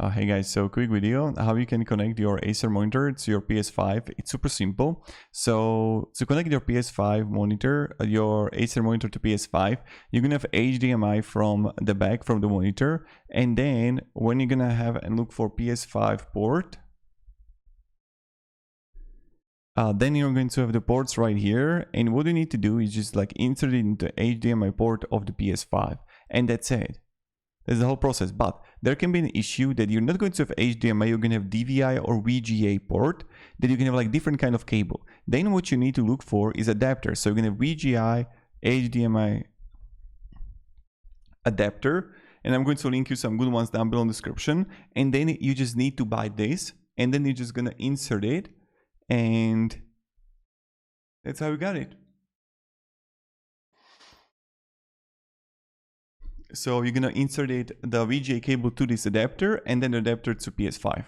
Hey guys, so quick video how you can connect your Acer monitor to your PS5. It's super simple. So to connect your PS5 monitor, your Acer monitor to PS5, you're gonna have HDMI from the back from the monitor, and then when you're gonna have and look for PS5 port, then you're going to have the ports right here, and what you need to do is just like insert it into HDMI port of the PS5, and that's it. That's the whole process. But there can be an issue that you're not going to have HDMI, you're going to have DVI or VGA port, that you can have like different kind of cable. Then what you need to look for is adapter. So you're going to have VGI, HDMI adapter, and I'm going to link you some good ones down below in the description. And then you just need to buy this, and then you're just going to insert it, and that's how we got it. So you're gonna insert the VGA cable to this adapter, and then the adapter to PS5.